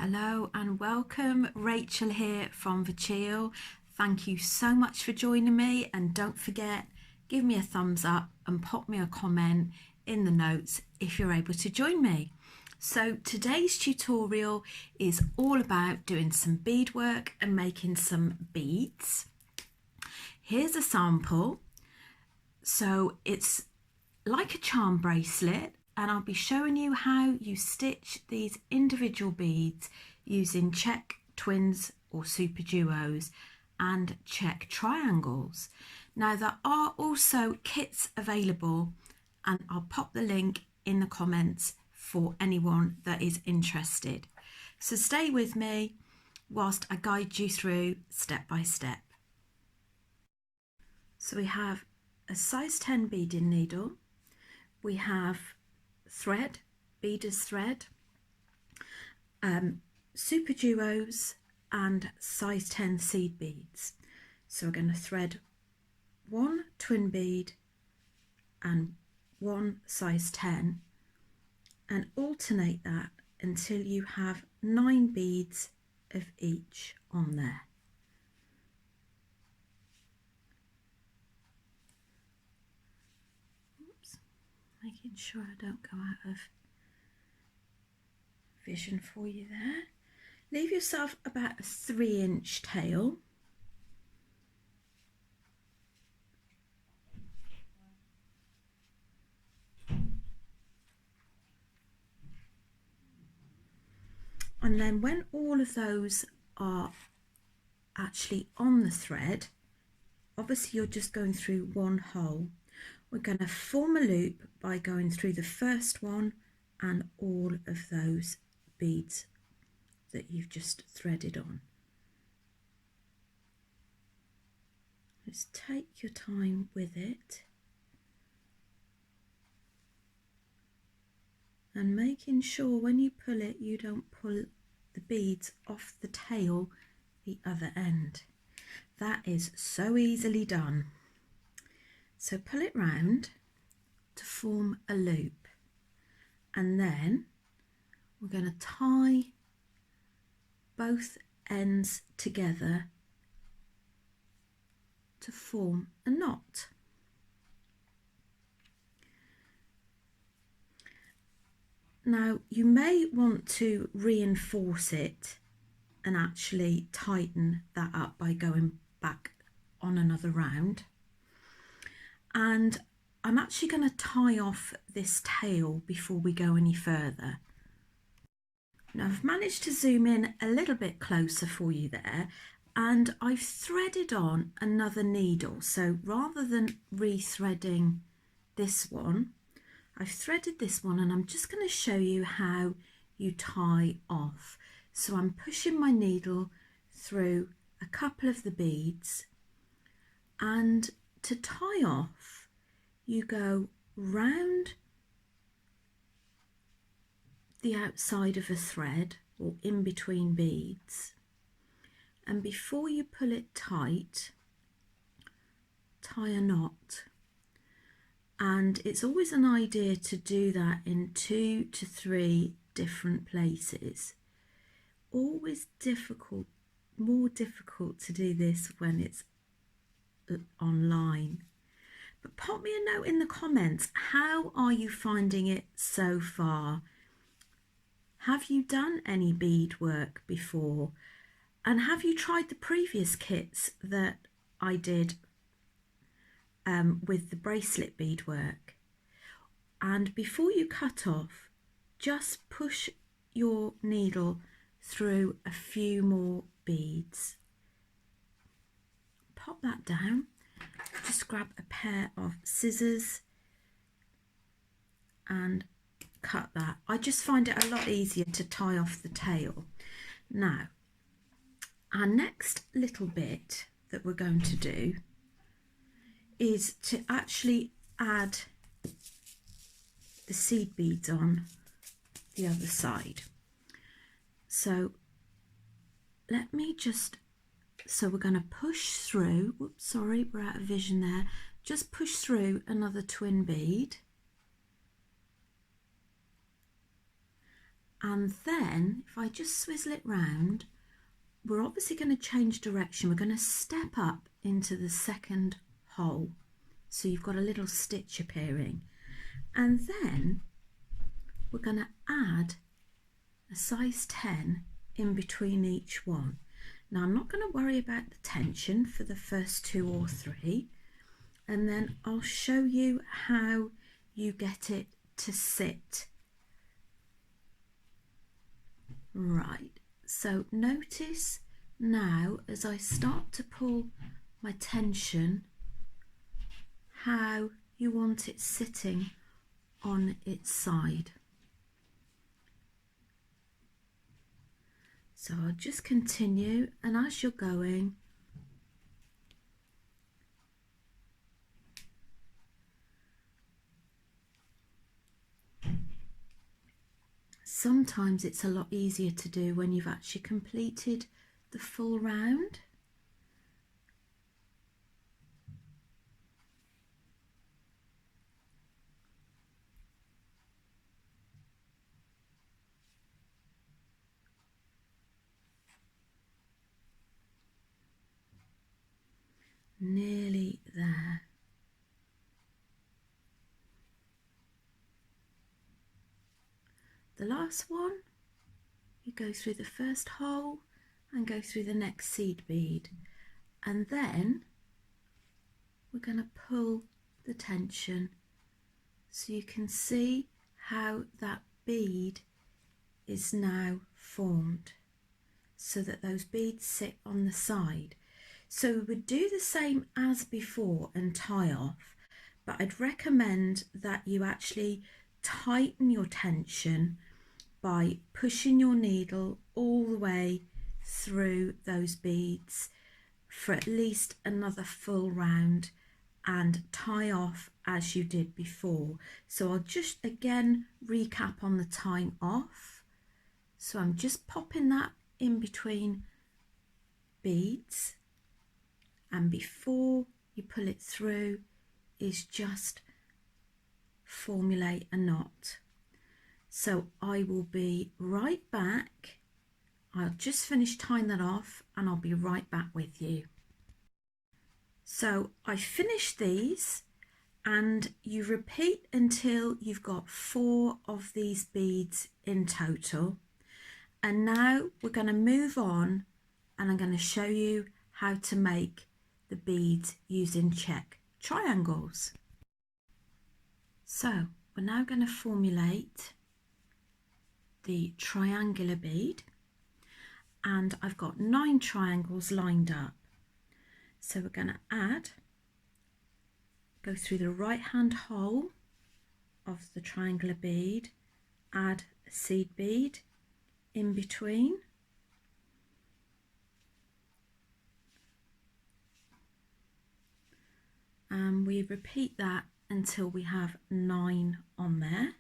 Hello and welcome, Rachel here from the Chill. Thank you so much for joining me, and don't forget, give me a thumbs up and pop me a comment in the notes if you're able to join me. So today's tutorial is all about doing some beadwork and making some beads. Here's a sample. So it's like a charm bracelet, and I'll be showing you how you stitch these individual beads using Czech twins or super duos and Czech triangles. Now there are also kits available, and I'll pop the link in the comments for anyone that is interested. So stay with me whilst I guide you through step by step. So we have a size 10 beading needle, we have thread, beader's thread, super duos and size 10 seed beads. So we're going to thread one twin bead and one size 10 and alternate that until you have 9 beads of each on there. Making sure I don't go out of vision for you there. Leave yourself about a 3-inch tail. And then when all of those are actually on the thread, obviously you're just going through one hole. We're going to form a loop by going through the first one and all of those beads that you've just threaded on. Just take your time with it and making sure when you pull it, you don't pull the beads off the tail the other end. That is so easily done. So pull it round to form a loop, and then we're going to tie both ends together to form a knot. Now you may want to reinforce it and actually tighten that up by going back on another round. And I'm actually going to tie off this tail before we go any further. Now I've managed to zoom in a little bit closer for you there, and I've threaded on another needle. So rather than rethreading this one, I've threaded this one, and I'm just going to show you how you tie off. So I'm pushing my needle through a couple of the beads, and to tie off, you go round the outside of a thread or in between beads, and before you pull it tight, tie a knot. And it's always an idea to do that in 2 to 3 different places. Always difficult, more difficult to do this when it's online. But pop me a note in the comments. How are you finding it so far? Have you done any beadwork before? And have you tried the previous kits that I did with the bracelet beadwork? And before you cut off, just push your needle through a few more beads. Pop that down. Just grab a pair of scissors and cut that. I just find it a lot easier to tie off the tail. Now, our next little bit that we're going to do is to actually add the seed beads on the other side. So let me just, so we're going to push through, oops, sorry, we're out of vision there, just push through another twin bead, And then if I just swizzle it round, we're obviously going to change direction. We're going to step up into the second hole. So you've got a little stitch appearing. And then we're going to add a size 10 in between each one. Now I'm not going to worry about the tension for the first 2 or 3, and then I'll show you how you get it to sit. Right, so notice now as I start to pull my tension how you want it sitting on its side. So I'll just continue, and as you're going, sometimes it's a lot easier to do when you've actually completed the full round. Nearly there. The last one, you go through the first hole and go through the next seed bead, and then we're going to pull the tension so you can see how that bead is now formed, so that those beads sit on the side. So we would do the same as before and tie off, but I'd recommend that you actually tighten your tension by pushing your needle all the way through those beads for at least another full round and tie off as you did before. So I'll just again recap on the tying off. So I'm just popping that in between beads, and before you pull it through is just formulate a knot. So I will be right back. I'll just finish tying that off and I'll be right back with you. So I finished these, and you repeat until you've got 4 of these beads in total. And now we're going to move on, and I'm going to show you how to make the beads using Czech triangles. So we're now going to formulate the triangular bead, and I've got 9 triangles lined up. So we're going to go through the right hand hole of the triangular bead, add a seed bead in between, and we repeat that until we have 9 on there.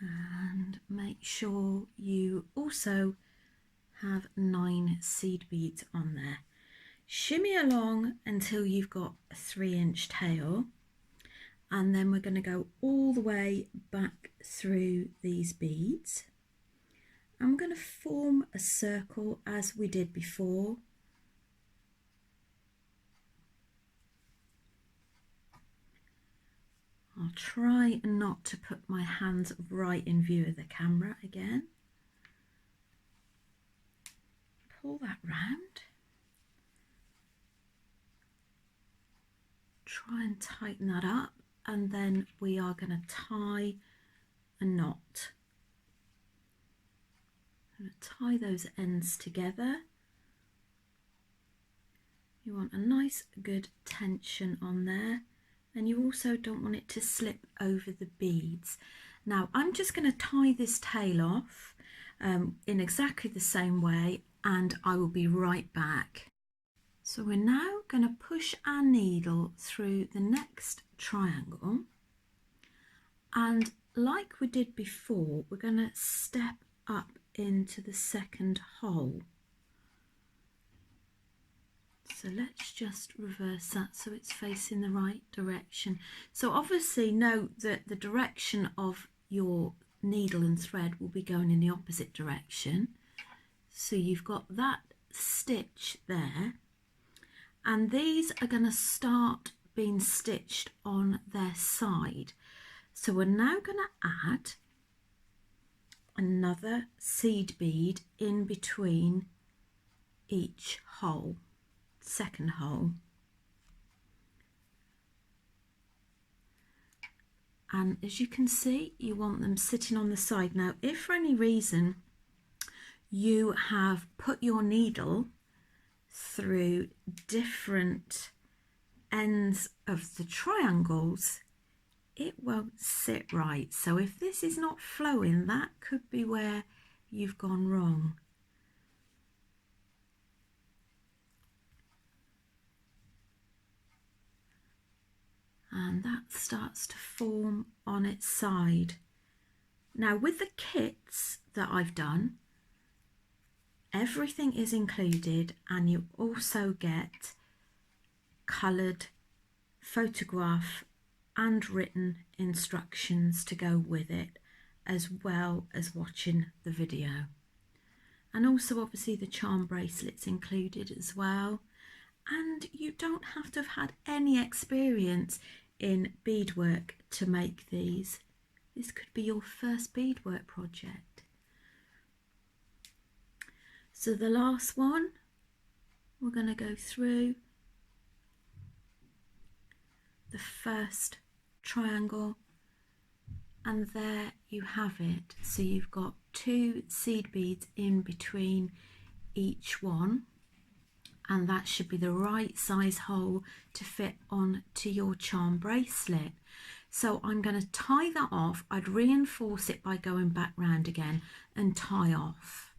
And make sure you also have 9 seed beads on there. Shimmy along until you've got a 3-inch tail, and then we're going to go all the way back through these beads. I'm going to form a circle as we did before. I'll try not to put my hands right in view of the camera again. Pull that round. Try and tighten that up, and then we are going to tie a knot. I'm going to tie those ends together. You want a nice good tension on there, and you also don't want it to slip over the beads. Now I'm just going to tie this tail off in exactly the same way, and I will be right back. So we're now going to push our needle through the next triangle, and like we did before, we're going to step up into the second hole. So let's just reverse that so it's facing the right direction. So obviously note that the direction of your needle and thread will be going in the opposite direction. So you've got that stitch there, and these are going to start being stitched on their side. So we're now going to add another seed bead in between each hole, second hole. And as you can see, you want them sitting on the side. Now, if for any reason you have put your needle through different ends of the triangles, it won't sit right. So if this is not flowing, that could be where you've gone wrong. And that starts to form on its side. Now with the kits that I've done, everything is included, and you also get coloured photograph and written instructions to go with it, as well as watching the video. And also obviously the charm bracelets included as well. And you don't have to have had any experience in beadwork to make these. This could be your first beadwork project. So the last one, we're going to go through the first triangle, and there you have it. So you've got 2 seed beads in between each one, and that should be the right size hole to fit onto your charm bracelet. So I'm going to tie that off. I'd reinforce it by going back round again and tie off.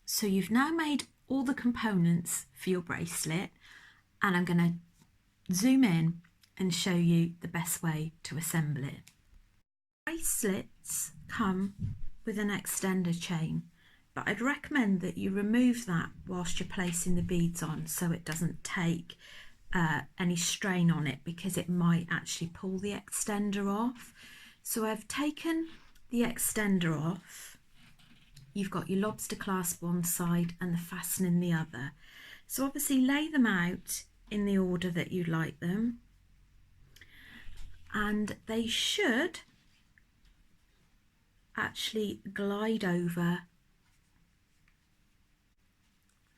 So you've now made all the components for your bracelet, and I'm going to zoom in and show you the best way to assemble it. Bracelets come with an extender chain, but I'd recommend that you remove that whilst you're placing the beads on, so it doesn't take any strain on it, because it might actually pull the extender off. So I've taken the extender off. You've got your lobster clasp one side and the fastening the other. So obviously lay them out in the order that you like them, and they should actually glide over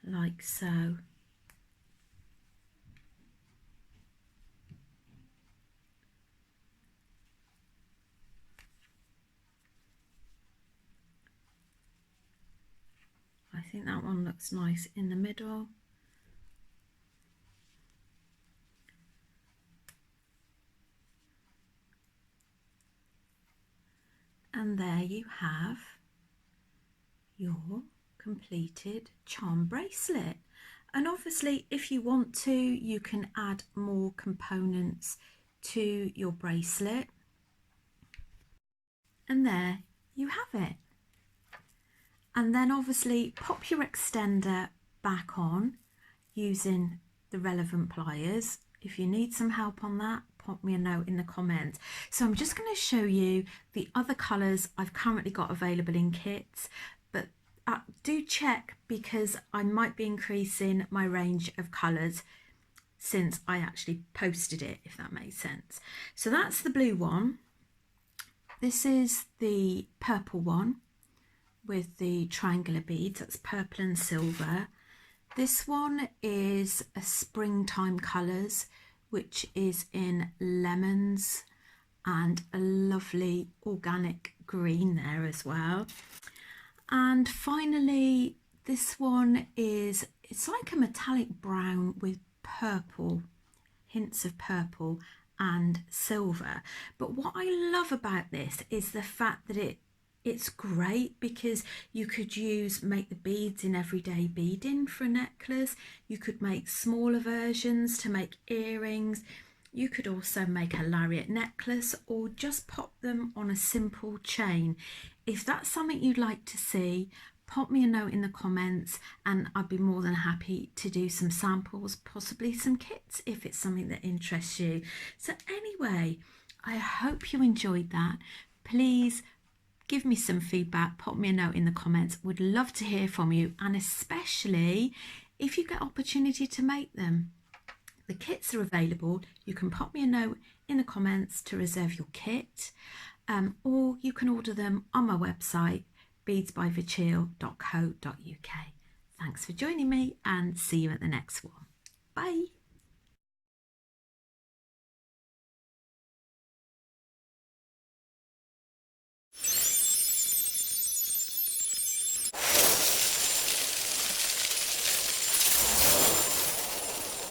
like so. I think that one looks nice in the middle. And there you have your completed charm bracelet. And obviously if you want to, you can add more components to your bracelet. And there you have it. And then obviously pop your extender back on using the relevant pliers. If you need some help on that, pop me a note in the comments. So I'm just going to show you the other colours I've currently got available in kits, but do check, because I might be increasing my range of colours since I actually posted it, if that makes sense. So that's the blue one. This is the purple one with the triangular beads, that's purple and silver. This one is a springtime colours, which is in lemons and a lovely organic green there as well. And finally this one is, it's like a metallic brown with purple, hints of purple and silver. But what I love about this is the fact that it's great, because you could make the beads in everyday beading for a necklace. You could make smaller versions to make earrings. You could also make a lariat necklace, or just pop them on a simple chain. If that's something you'd like to see, pop me a note in the comments and I'd be more than happy to do some samples, possibly some kits if it's something that interests you. So anyway, I hope you enjoyed that. Please give me some feedback, pop me a note in the comments. Would love to hear from you, and especially if you get opportunity to make them. The kits are available. You can pop me a note in the comments to reserve your kit, or you can order them on my website, beadsbyvachil.co.uk. Thanks for joining me and see you at the next one. Bye.